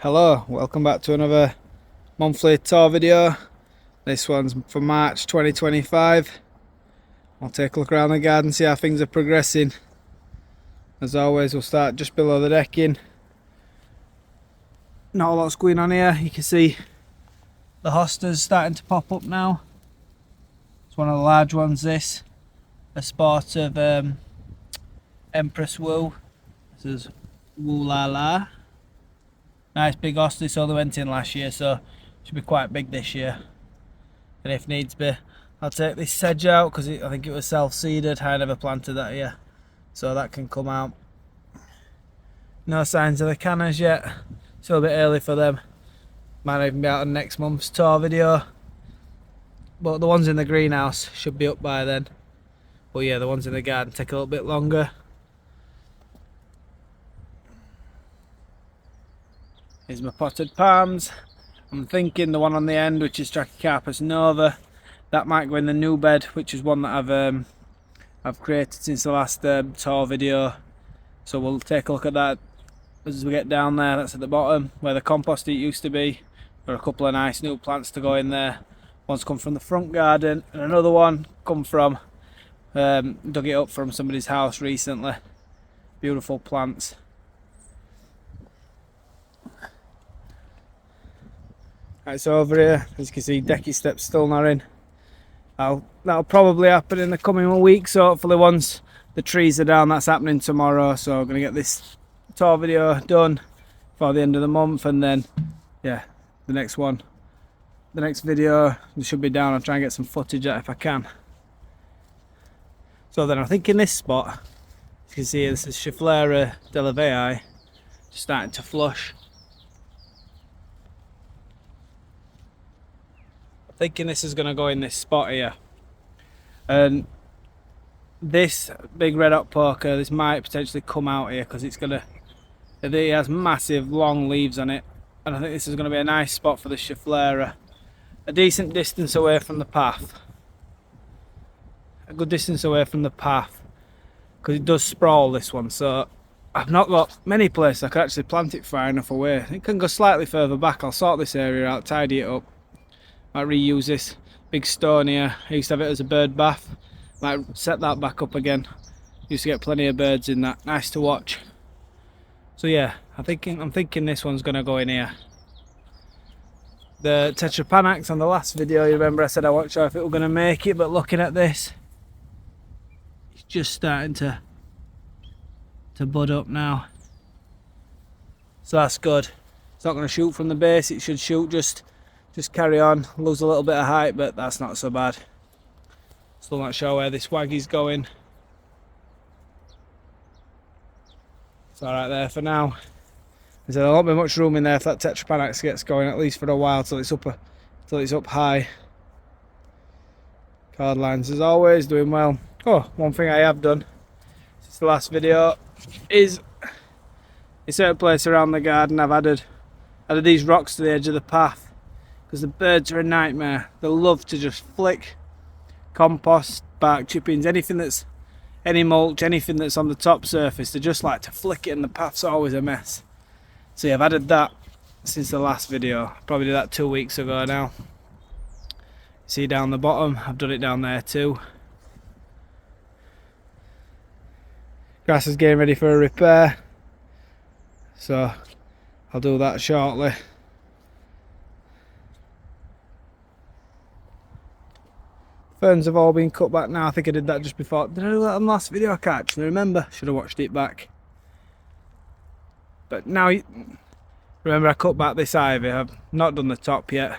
Hello, welcome back to another monthly tour video. This one's for March 2025. I'll take a look around the garden, see how things are progressing. As always, we'll start just below the decking. Not a lot's going on here. You can see the hostas starting to pop up now. It's one of the large ones, this. A sport of Empress Woo. This is Woo La La. Nice big host. This only went in last year, so should be quite big this year. And if needs be, I'll take this sedge out because I think it was self-seeded. I never planted that here, so that can come out. No signs of the canners yet. Still a bit early for them. Might even be out on next month's tour video. But the ones in the greenhouse should be up by then. But yeah, the ones in the garden take a little bit longer. Here's my potted palms. I'm thinking the one on the end, which is Trachycarpus nova, that might go in the new bed, which is one that I've created since the last tour video. So we'll take a look at that as we get down there. That's at the bottom where the compost heap used to be. There are a couple of nice new plants to go in there. One's come from the front garden, and another one come from dug it up from somebody's house recently. Beautiful plants. Right, so over here, as you can see, decky steps still not in. That'll probably happen in the coming weeks. So hopefully once the trees are down, that's happening tomorrow. So I'm going to get this tour video done for the end of the month, and then yeah, the next video should be down. I'll try and get some footage out if I can. So then I think in this spot, as you can see, this is Schefflera delavei just starting to flush. Thinking this is going to go in this spot here, and this big red hot poker, this might potentially come out here because it has massive long leaves on it, and I think this is going to be a nice spot for the Schefflera. A decent distance away from the path, a good distance away from the path, because it does sprawl, this one. So I've not got many places I could actually plant it far enough away. It can go slightly further back. I'll sort this area out, tidy it up. Might reuse this big stone here. I used to have it as a bird bath. Might set that back up again. Used to get plenty of birds in that. Nice to watch. So yeah, I'm thinking this one's gonna go in here. The Tetrapanax on the last video, you remember I said I wasn't sure if it was gonna make it, but looking at this, it's just starting to bud up now. So that's good. It's not gonna shoot from the base. It should shoot just carry on, lose a little bit of height, but that's not so bad. Still not sure where this waggy's going. It's alright there for now. There won't be much room in there if that Tetrapanax gets going, at least for a while, till it's up high. Card lines as always, doing well. Oh, one thing I have done since the last video is a certain place around the garden I've added these rocks to the edge of the path. Because the birds are a nightmare. They love to just flick compost, bark chippings, any mulch, anything that's on the top surface. They just like to flick it, and the path's always a mess. So yeah, I've added that since the last video. Probably did that 2 weeks ago now. See down the bottom, I've done it down there too. Grass is getting ready for a repair, so I'll do that shortly. Ferns have all been cut back now. I think I did that just before. Did I do that on the last video? I can't actually remember. Should have watched it back. But now, remember I cut back this ivy. I've not done the top yet.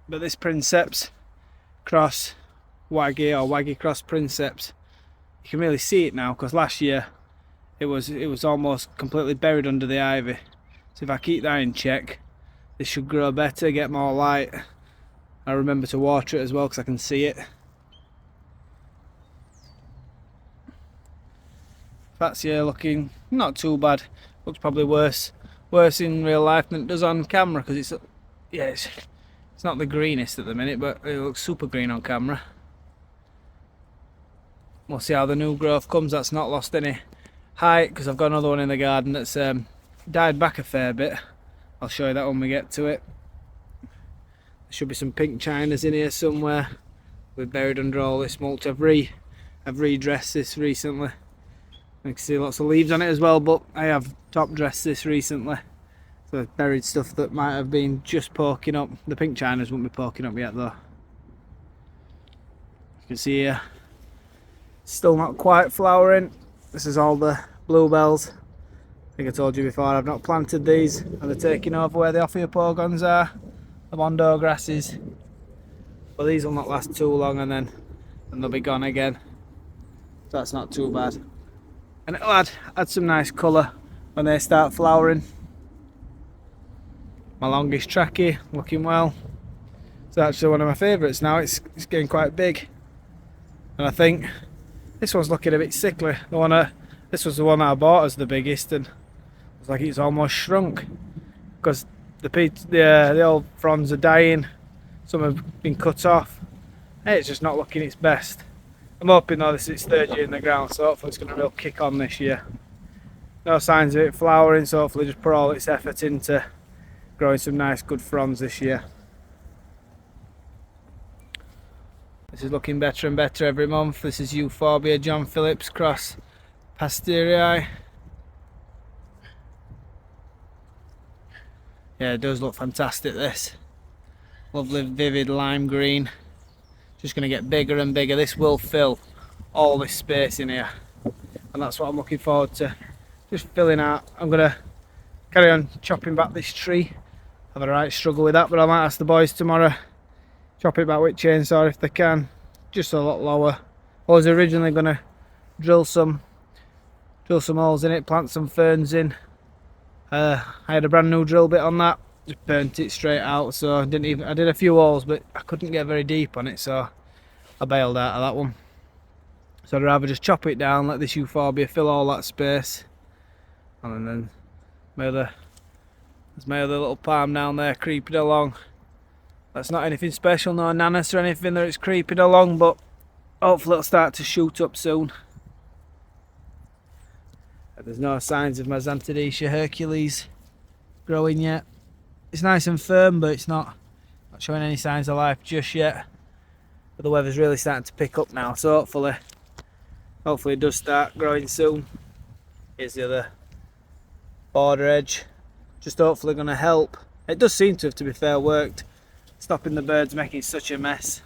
But this Princeps cross Waggy, or Waggy cross Princeps, you can really see it now, because last year it was almost completely buried under the ivy. So if I keep that in check, this should grow better, get more light. I remember to water it as well because I can see it. That's here looking not too bad. Looks probably worse in real life than it does on camera, because it's not the greenest at the minute, but it looks super green on camera. We'll see how the new growth comes. That's not lost any height, because I've got another one in the garden that's died back a fair bit. I'll show you that when we get to it. There should be some pink chinas in here somewhere. We've buried under all this mulch. I've redressed this recently. You can see lots of leaves on it as well, but I have top dressed this recently. So I've buried stuff that might have been just poking up. The pink chinas won't be poking up yet though. You can see here, still not quite flowering. This is all the bluebells. I think I told you before, I've not planted these, and they're taking over where the ophiopogons are, the mondo grasses. But these will not last too long, and then they'll be gone again. So that's not too bad. And it'll add some nice colour when they start flowering. My longest trachy, looking well. It's actually one of my favourites now. It's getting quite big. And I think this one's looking a bit sickly. This was the one that I bought as the biggest, and it's like it's almost shrunk because the old fronds are dying. Some have been cut off. It's just not looking its best. I'm hoping though this is its third year in the ground, so hopefully it's going to real kick on this year. No signs of it flowering, so hopefully just put all its effort into growing some nice good fronds this year. This is looking better and better every month. This is Euphorbia John Phillips cross Pasterii. Yeah, it does look fantastic, this. Lovely vivid lime green. Just going to get bigger and bigger. This will fill all this space in here. And that's what I'm looking forward to. Just filling out. I'm going to carry on chopping back this tree. I've had a right struggle with that, but I might ask the boys tomorrow. Chop it back with chainsaw if they can. Just a lot lower. I was originally going to drill some holes in it, plant some ferns in. I had a brand new drill bit on that, just burnt it straight out, so I did a few holes, but I couldn't get very deep on it, so I bailed out of that one. So I'd rather just chop it down, let this euphorbia fill all that space, and then there's my other little palm down there creeping along. That's not anything special, no ananas or anything that it's creeping along, but hopefully it'll start to shoot up soon. There's no signs of my Xanthodecia Hercules growing yet. It's nice and firm, but it's not showing any signs of life just yet. But the weather's really starting to pick up now, so hopefully it does start growing soon. Here's the other border edge. Just hopefully going to help. It does seem to be fair, worked, stopping the birds making such a mess.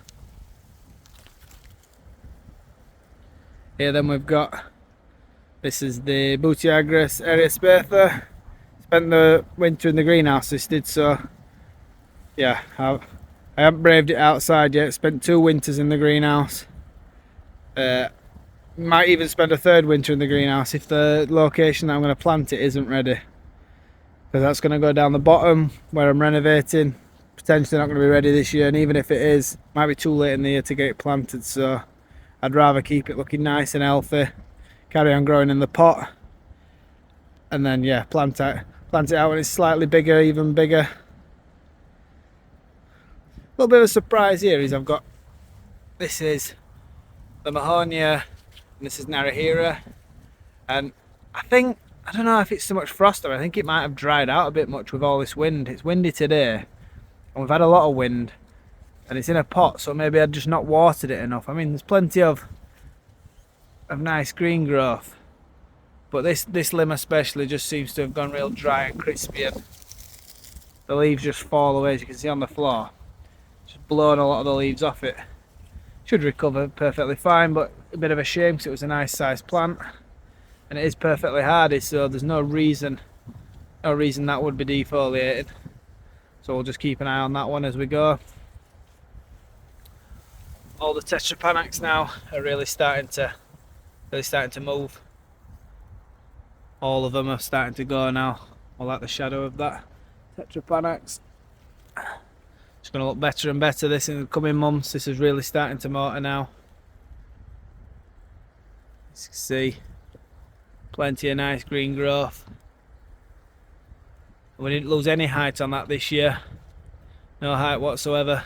Here then we've got, this is the Butiagris eriospertha. Spent the winter in the greenhouse, this did, so yeah, I haven't braved it outside yet. Spent 2 winters in the greenhouse. Might even spend a 3rd winter in the greenhouse if the location that I'm going to plant it isn't ready, because that's going to go down the bottom where I'm renovating. Potentially not going to be ready this year, and even if it is, might be too late in the year to get it planted, so I'd rather keep it looking nice and healthy, carry on growing in the pot, and then yeah, plant it out when it's slightly bigger, even bigger. A little bit of a surprise here is I've got, this is the Mahonia and this is Narahira, and I don't know if it's so much frost, or I think it might have dried out a bit much with all this wind. It's windy today and we've had a lot of wind, and it's in a pot, so maybe I'd just not watered it enough. I mean, there's plenty of nice green growth, but this limb especially just seems to have gone real dry and crispy, and the leaves just fall away, as you can see on the floor. Just blown a lot of the leaves off it. Should recover perfectly fine, but a bit of a shame because it was a nice sized plant, and it is perfectly hardy, so there's no reason that would be defoliated. So we'll just keep an eye on that one as we go. All the tetrapanax now are really starting to move. All of them are starting to go now. I like the shadow of that tetrapanax. It's going to look better and better this in the coming months. This is really starting to motor now. As you can see, plenty of nice green growth. We didn't lose any height on that this year. No height whatsoever.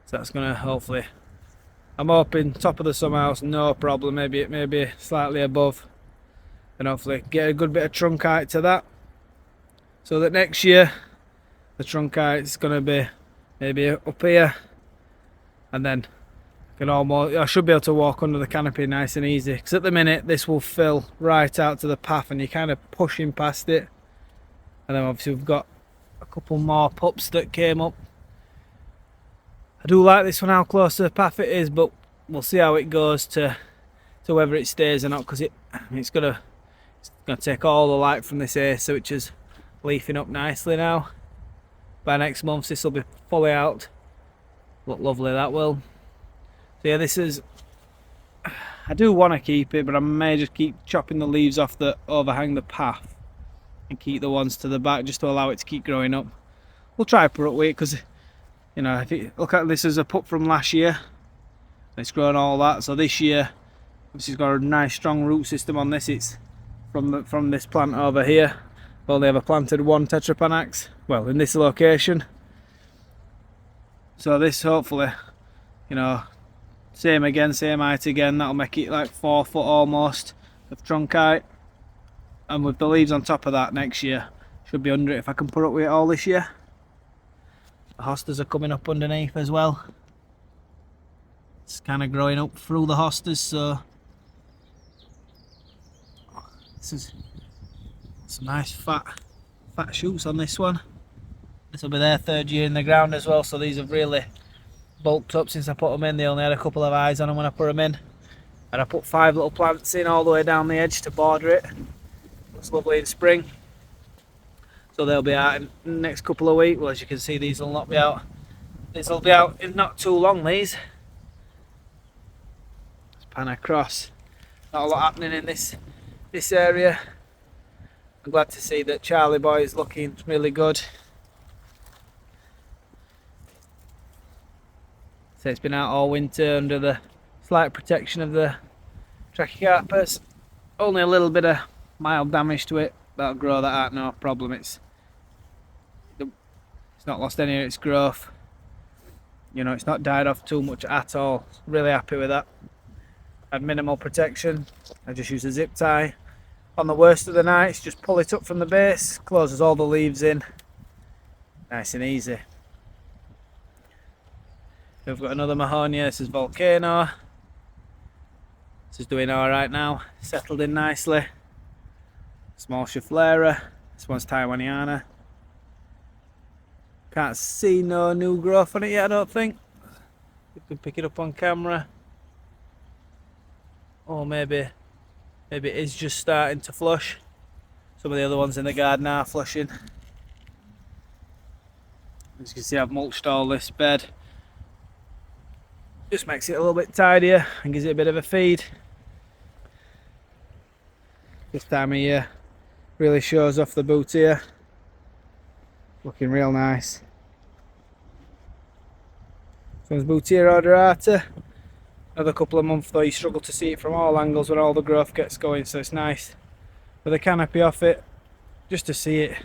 So that's going to hopefully, I'm hoping top of the summer house, no problem, maybe slightly above. and hopefully get a good bit of trunk height to that, so that next year the trunk height is going to be maybe up here, and then I should be able to walk under the canopy nice and easy, because at the minute this will fill right out to the path and you're kind of pushing past it. And then obviously we've got a couple more pups that came up. I do like this one, how close to the path it is, but we'll see how it goes to whether it stays or not, because it's gonna take all the light from this acer, which is leafing up nicely now. By next month this will be fully out. Look lovely, that will. So yeah, this is, I do want to keep it, but I may just keep chopping the leaves off that overhang the path and keep the ones to the back just to allow it to keep growing up. We'll try put up with it, because you know, if you look at this as a pup from last year, it's grown all that. So this year this has got a nice strong root system on this. It's from this plant over here. I've only ever planted one tetrapanax, well, in this location. So this, hopefully, you know, same height again, that'll make it like 4 foot almost of trunk height, and with the leaves on top of that next year should be under it if I can put up with it all this year. The hostas are coming up underneath as well. It's kind of growing up through the hostas, so this is some nice fat shoots on this one. This will be their 3rd year in the ground as well, so these have really bulked up since I put them in. They only had a couple of eyes on them when I put them in, and I put 5 little plants in all the way down the edge to border it. Looks lovely in spring, so they'll be out in the next couple of weeks. Well, as you can see, these will not be out. These will be out in not too long. These. Let's pan across. Not a lot happening in this area. I'm glad to see that Charlie Boy is looking really good. So it's been out all winter under the slight protection of the Trachycarpus. Only a little bit of mild damage to it. That'll grow that out, no problem. It's not lost any of its growth. You know, it's not died off too much at all. Really happy with that. Had minimal protection. I just used a zip tie. On the worst of the nights, just pull it up from the base, closes all the leaves in. Nice and easy. We've got another Mahonia. This is Volcano. This is doing alright now, settled in nicely. Small Schefflera. This one's Taiwaniana. Can't see no new growth on it yet, I don't think. You can pick it up on camera. Or maybe it is just starting to flush. Some of the other ones in the garden are flushing. As you can see, I've mulched all this bed. Just makes it a little bit tidier and gives it a bit of a feed. This time of year really shows off the boot here. Looking real nice. This one's Bootia odorata. Another couple of months though, you struggle to see it from all angles when all the growth gets going, so it's nice with a canopy off it just to see it.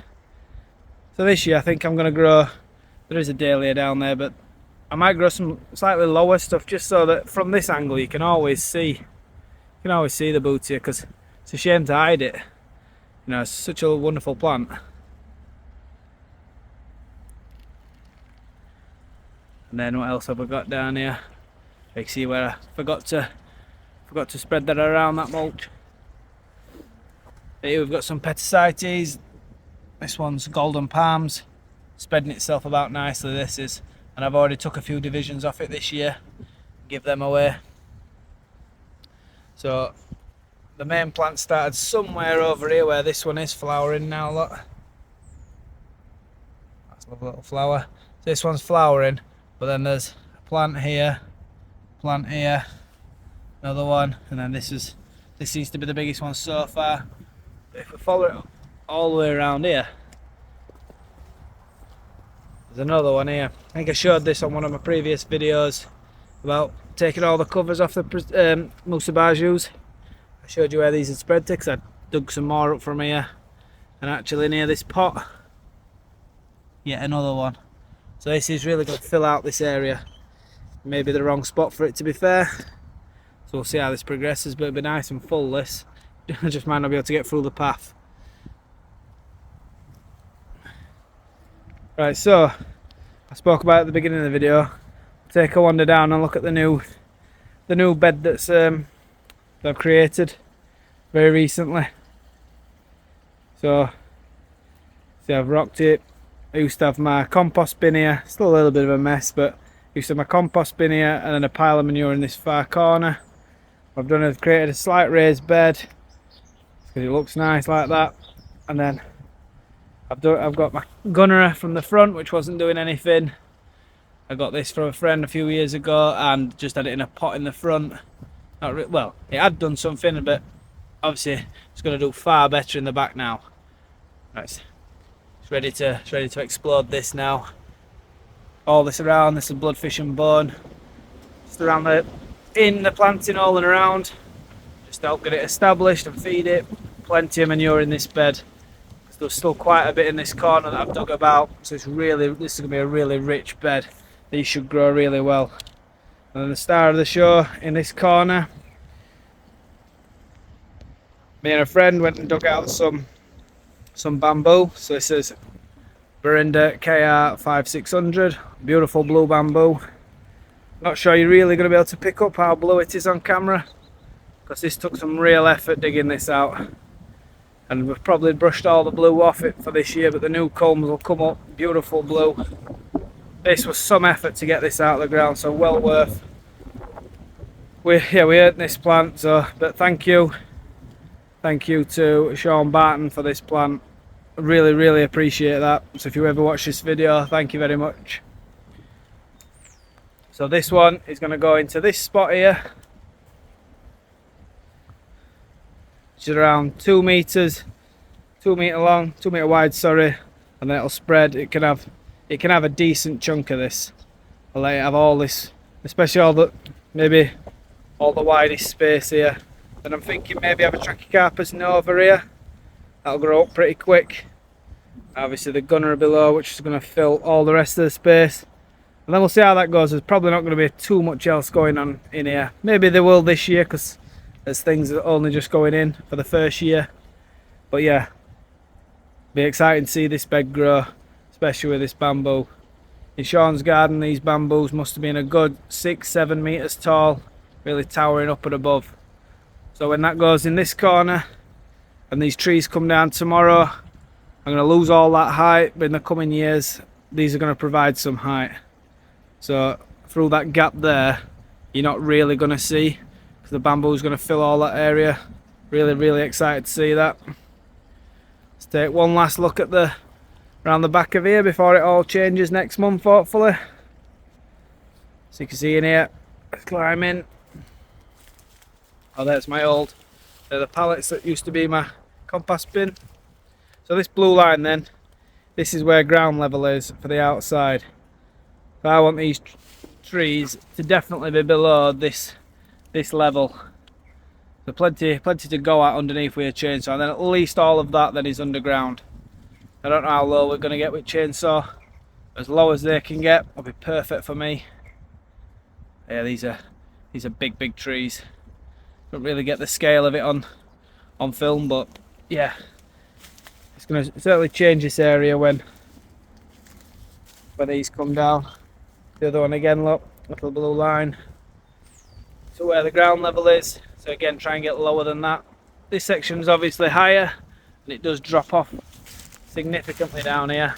So this year I think I'm going to grow, there is a dahlia down there, but I might grow some slightly lower stuff just so that from this angle you can always see the Bootia, because it's a shame to hide it. You know, it's such a wonderful plant. And then what else have I got down here? You can see where I forgot to spread that around, that mulch. Here we've got some Petasites. This one's Golden Palms, spreading itself about nicely. This is, and I've already took a few divisions off it this year, give them away. So the main plant started somewhere over here where this one is flowering now. Look, that's a lovely little flower. So this one's flowering, but then there's a plant here, another one, and then this seems to be the biggest one so far. But if we follow it all the way around here, there's another one here. I think I showed this on one of my previous videos about taking all the covers off the Musa basjoos. I showed you where these had spread to, because I dug some more up from here, and actually near this pot, yet another one. So this is really going to fill out this area. Maybe the wrong spot for it, to be fair. So we'll see how this progresses, but it'll be nice and full this. I just might not be able to get through the path. Right, so I spoke about at the beginning of the video. Take a wander down and look at the new bed that's that I've created very recently. So see, I've rocked it. I used to have my compost bin here, still a little bit of a mess, but I used to have my compost bin here and then a pile of manure in this far corner. What I've done is created a slight raised bed because it looks nice like that, and then I've got my gunnerer from the front, which wasn't doing anything. I got this from a friend a few years ago and just had it in a pot in the front. Well, it had done something, but obviously it's going to do far better in the back now. Right, it's ready to explode this now. All this around, this is bloodfish and bone. Just around the planting all and around. Just to help get it established and feed it. Plenty of manure in this bed. There's still quite a bit in this corner that I've dug about, so this is going to be a really rich bed. These should grow really well. And then the star of the show in this corner, me and a friend went and dug out some bamboo. So this is Verinda KR 5600, beautiful blue bamboo. Not sure you're really going to be able to pick up how blue it is on camera, because this took some real effort digging this out. And we've probably brushed all the blue off it for this year, but the new culms will come up beautiful blue. This was some effort to get this out of the ground, so well worth. We earned this plant, so but thank you to Sean Barton for this plant. I really appreciate that. So if you ever watch this video, thank you very much. So this one is going to go into this spot here. Which is around 2 meters, 2 meter long, 2 meter wide, sorry, and then it'll spread. It can have a decent chunk of this. I'll let it have all this, especially maybe all the widest space here. Then I'm thinking maybe have a Trachycarpus nova here. That'll grow up pretty quick. Obviously the gunner below, which is going to fill all the rest of the space. And then we'll see how that goes. There's probably not going to be too much else going on in here. Maybe there will this year, because there's things that are only just going in for the first year. But yeah, be exciting to see this bed grow, especially with this bamboo. In Sean's garden, these bamboos must have been a good 6-7 meters tall, really towering up and above. So when that goes in this corner and these trees come down tomorrow, I'm going to lose all that height, but in the coming years these are going to provide some height. So through that gap there, you're not really going to see, because the bamboo is going to fill all that area. Really excited to see that. Let's take one last look at around the back of here before it all changes next month, hopefully. So you can see in here, let's climb in. Oh, there's they're the pallets that used to be my compost bin. So this blue line then, this is where ground level is for the outside. So I want these trees to definitely be below this level. So plenty to go at underneath with a chainsaw, and then at least all of that then is underground. I don't know how low we're going to get with chainsaw. As low as they can get will be perfect for me. Yeah, these are big trees. Don't really get the scale of it on film, but yeah, it's going to certainly change this area when these come down. The other one again, look, little blue line to where the ground level is. So again, try and get lower than that. This section is obviously higher, and it does drop off significantly down here.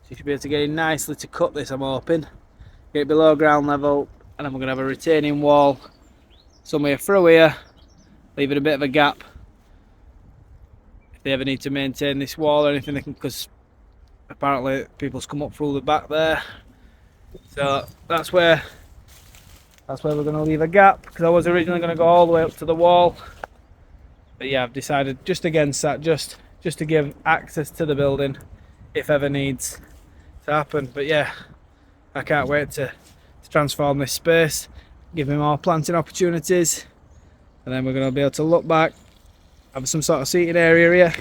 So you should be able to get in nicely to cut this, I'm hoping. Get it below ground level, and then we're going to have a retaining wall somewhere through here, leaving a bit of a gap. If they ever need to maintain this wall or anything, they can, because apparently people's come up through the back there. So that's where we're going to leave a gap, because I was originally going to go all the way up to the wall. But yeah, I've decided just against that, just to give access to the building if ever needs to happen. But yeah, I can't wait to transform this space, give me more planting opportunities, and then we're going to be able to look back, have some sort of seating area here.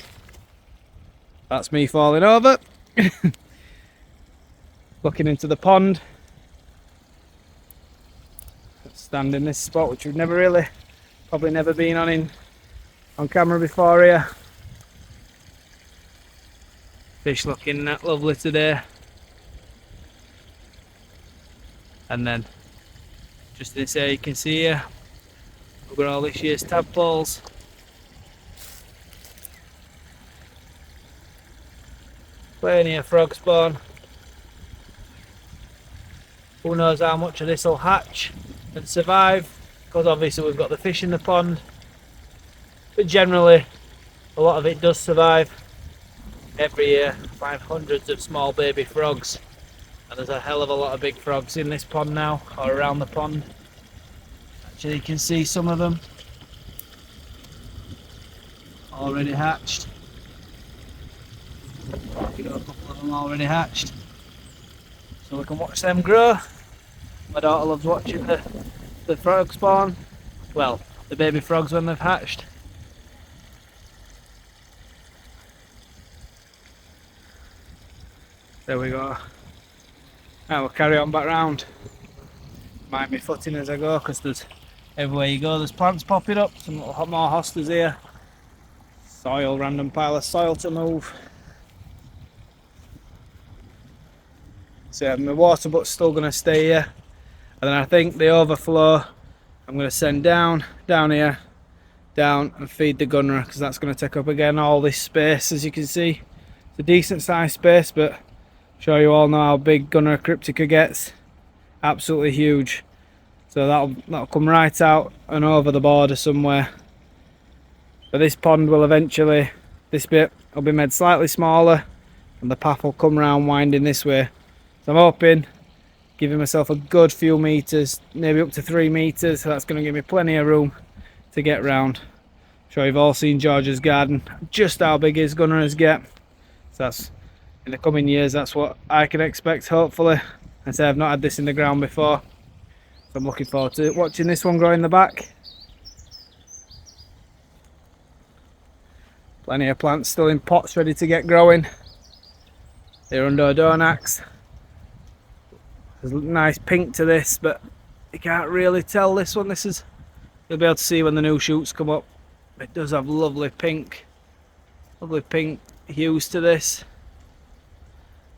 That's me falling over. Looking into the pond. Stand in this spot, which we've never really Probably never been on camera before here. Fish looking lovely today. And then just this area you can see here, we've got all this year's tadpoles. Plenty of frog spawn. Who knows how much of this will hatch and survive, because obviously we've got the fish in the pond, but generally a lot of it does survive. Every year I find hundreds of small baby frogs, and there's a hell of a lot of big frogs in this pond now, or around the pond. Actually you can see some of them already hatched. We've got a couple of them already hatched, so we can watch them grow. My daughter loves watching the frog spawn, well, the baby frogs when they've hatched. There we go. Now we'll carry on back round. Mind me footing as I go, because there's everywhere you go there's plants popping up. Some little more hostas here. Soil, random pile of soil to move. So my water butt's still going to stay here, and then I think the overflow I'm going to send down here, down and feed the gunner, because that's going to take up again all this space. As you can see, it's a decent sized space, but I'm sure you all know how big Gunner cryptica gets. Absolutely huge. So that'll come right out and over the border somewhere. But this pond will eventually, this bit will be made slightly smaller, and the path will come round winding this way. So I'm hoping, giving myself a good few metres, maybe up to 3 metres, so that's going to give me plenty of room to get round. I'm sure you've all seen George's garden, just how big his gunners get. So that's, in the coming years, that's what I can expect, hopefully. I say I've not had this in the ground before, so I'm looking forward to watching this one grow in the back. Plenty of plants still in pots ready to get growing. They're under Donax. There's a nice pink to this, but you can't really tell this one. This is, you'll be able to see when the new shoots come up. It does have lovely pink hues to this.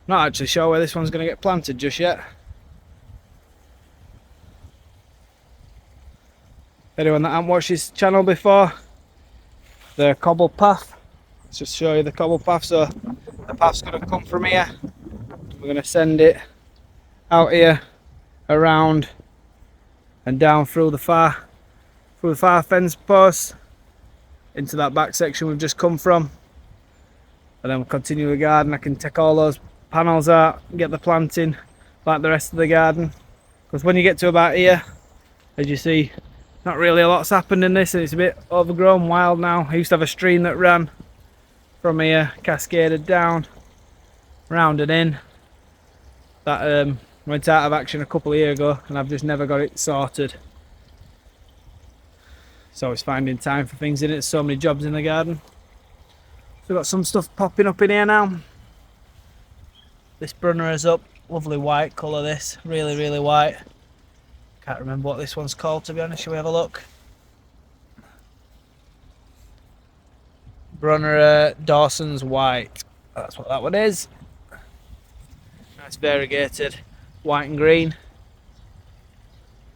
Not actually sure where this one's going to get planted just yet. Anyone that hasn't watched this channel before, the cobble path. Let's just show you the cobble path. So the path's going to come from here. We're going to send it out here, around and down through the far fence posts into that back section we've just come from, and then we'll continue the garden. I can take all those panels out and get the planting like the rest of the garden, because when you get to about here, as you see, not really a lot's happened in this, and it's a bit overgrown, wild now. I used to have a stream that ran from here, cascaded down, rounded in. That went out of action a couple of years ago, and I've just never got it sorted. So it's finding time for things in it. There's so many jobs in the garden. So we've got some stuff popping up in here now. This brunner is up, lovely white colour this, really white. Can't remember what this one's called, to be honest. Shall we have a look? Brunner Dawson's White, that's what that one is. Nice variegated white and green.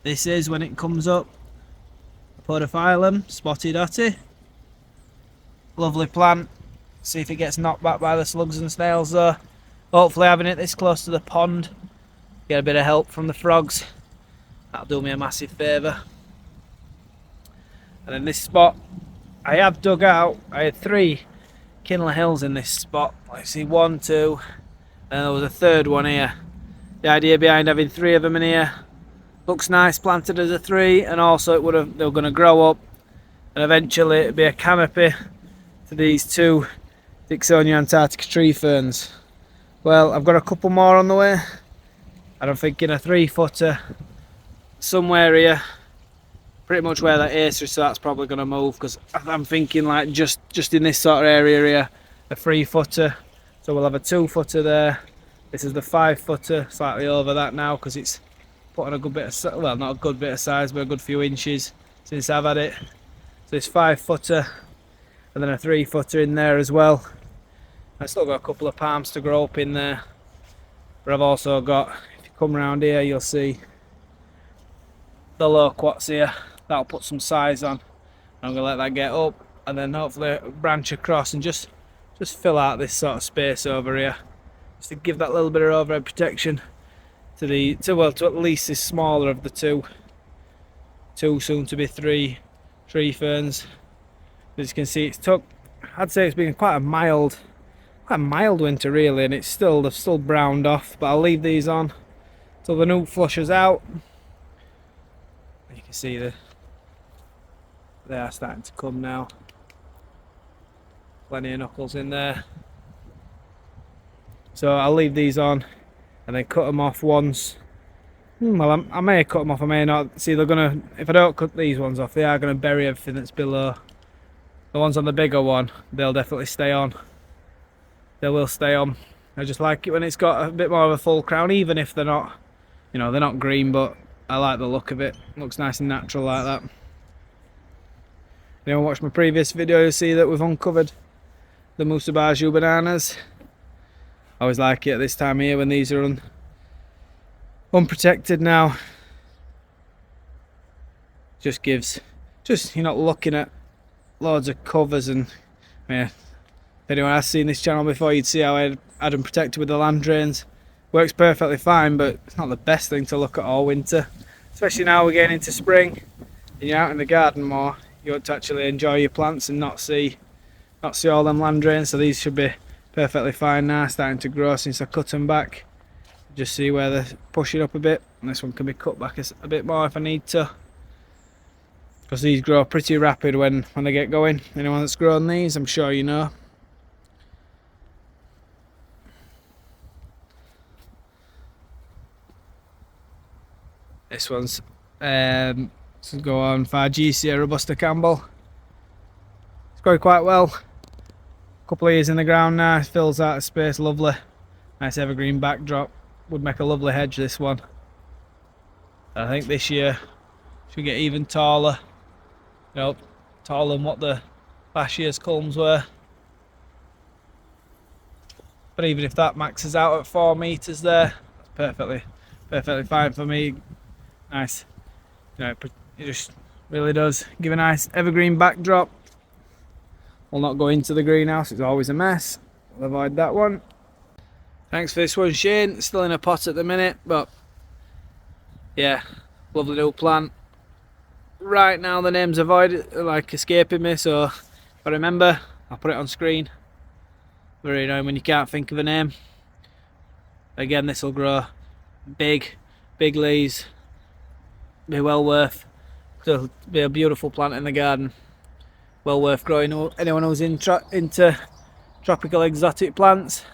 This is, when it comes up, Podophyllum spotty-dotty. Lovely plant. See if it gets knocked back by the slugs and snails though. Hopefully having it this close to the pond, get a bit of help from the frogs. That'll do me a massive favour. And in this spot, I have dug out, I had 3 Kinler Hills in this spot. Let's see, 1, 2, and there was a third one here. The idea behind having 3 of them in here, looks nice planted as a 3, and also they were going to grow up and eventually it'd be a canopy to these 2 Dicksonia Antarctica tree ferns. Well, I've got a couple more on the way, and I'm thinking a 3-footer somewhere here, pretty much where that acer is, so that's probably going to move, because I'm thinking like just in this sort of area here, a 3-footer. So we'll have a 2-footer there. This is the 5-footer, slightly over that now, because it's put on a good bit of, well, not a good bit of size, but a good few inches since I've had it. this 5-footer and then a 3-footer in there as well. I've still got a couple of palms to grow up in there, but I've also got, if you come around here, you'll see the loquats here. That'll put some size on. I'm gonna let that get up and then hopefully branch across and just fill out this sort of space over here, just to give that little bit of overhead protection to at least this smaller of the two soon to be three tree ferns. As you can see, it's took, I'd say it's been quite a mild winter really, and they've still browned off, but I'll leave these on till the new flushes out. You can see they are starting to come now. Plenty of knuckles in there. So I'll leave these on and then cut them off once. Well, I may cut them off, I may not. See, they're gonna, if I don't cut these ones off, they are gonna bury everything that's below. The ones on the bigger one, they'll definitely stay on. They will stay on. I just like it when it's got a bit more of a full crown, even if they're not, you know, they're not green, but I like the look of it. It looks nice and natural like that. If anyone watched my previous video, you'll see that we've uncovered the Musa basjoo bananas. I always like it at this time of year when these are unprotected now. Just gives, you're not looking at loads of covers, and yeah, if anyone has seen this channel before, you'd see how I had them protected with the land drains. Works perfectly fine, but it's not the best thing to look at all winter, especially now we're getting into spring and you're out in the garden more. You want to actually enjoy your plants and not see all them land drains. So these should be perfectly fine now, starting to grow since I cut them back. Just see where they're pushing up a bit, and this one can be cut back a bit more if I need to, because these grow pretty rapid when they get going. Anyone that's grown these, I'm sure you know. This one's this will go on Fargesia Robusta Campbell. It's going quite well. Couple of years in the ground now, it fills out of space, lovely. Nice evergreen backdrop. Would make a lovely hedge, this one. I think this year should get even taller. You know, taller than what the last year's culms were. But even if that maxes out at 4 meters there, that's perfectly fine for me. Nice. You know, it just really does give a nice evergreen backdrop. Will not go into the greenhouse, it's always a mess. We'll avoid that one. Thanks for this one, Shane. It's still in a pot at the minute, but yeah, lovely new plant. Right now the name's escaping me, so if I remember, I'll put it on screen. Very annoying when you can't think of a name. Again, this will grow big leaves. Be well worth. It'll be a beautiful plant in the garden. Well worth growing. Anyone who's into tropical exotic plants.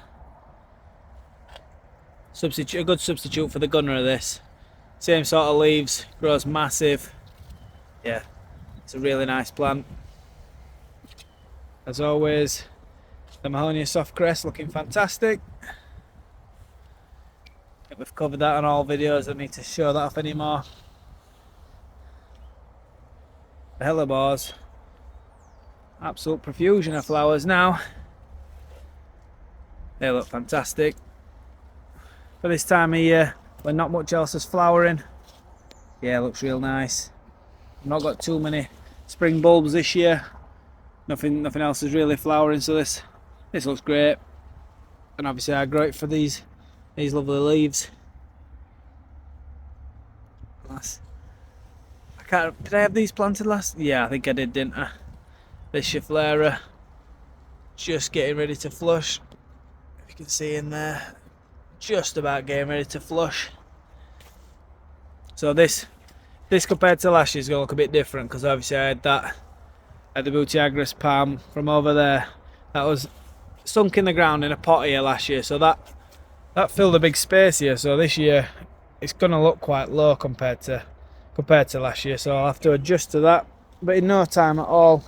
A good substitute for the gunner of this. Same sort of leaves, grows massive. Yeah, it's a really nice plant. As always, the Mahonia soft crest looking fantastic. I think we've covered that on all videos, I don't need to show that off anymore. The hellebores, absolute profusion of flowers now. They look fantastic. For this time of year, when not much else is flowering, yeah, it looks real nice. I've not got too many spring bulbs this year. Nothing else is really flowering, so this looks great. And obviously I grow it for these lovely leaves. Did I have these planted last? Yeah, I think I did, didn't I? This Schefflera, just getting ready to flush. If you can see in there, just about getting ready to flush. So this compared to last year is going to look a bit different, because obviously I had the Butiagris palm from over there. That was sunk in the ground in a pot here last year, so that filled a big space here. So this year it's going to look quite low compared to last year, so I'll have to adjust to that. But in no time at all,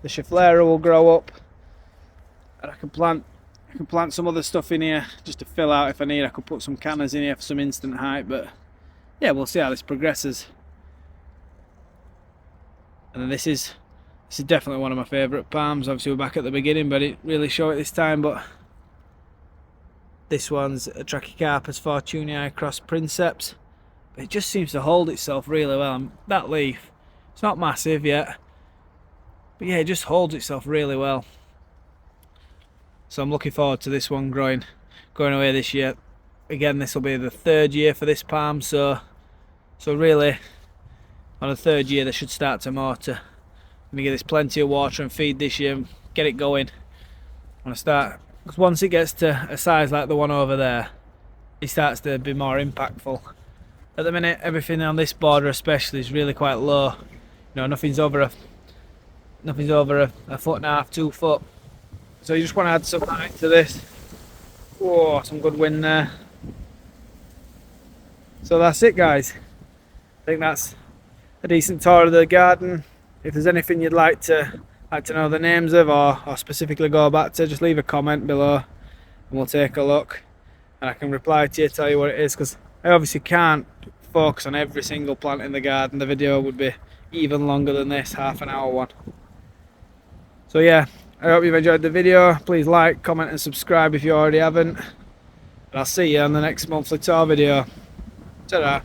the Schefflera will grow up, and I can plant some other stuff in here just to fill out if I need. I could put some cannas in here for some instant height, but yeah, we'll see how this progresses. And then this is This is definitely one of my favourite palms. Obviously we're back at the beginning, but it really show it this time. But this one's a Trachycarpus fortunei cross princeps. But it just seems to hold itself really well. And that leaf, it's not massive yet, but yeah, it just holds itself really well. So I'm looking forward to this one growing away this year. Again, this will be the 3rd year for this palm, so really on the 3rd year they should start to motor. Let me give this plenty of water and feed this year and get it going. I'm gonna start, because once it gets to a size like the one over there, it starts to be more impactful. At the minute, everything on this border especially is really quite low. You know, nothing's over a 1.5 to 2 foot. So you just want to add some height to this. Whoa, some good wind there. So that's it, guys. I think that's a decent tour of the garden. If there's anything you'd like to know the names of, or specifically go back to, just leave a comment below and we'll take a look. And I can reply to you, tell you what it is, because I obviously can't focus on every single plant in the garden. The video would be even longer than this, half an hour one. So yeah, I hope you've enjoyed the video. Please like, comment and subscribe if you already haven't. And I'll see you on the next monthly tour video. Ta-da!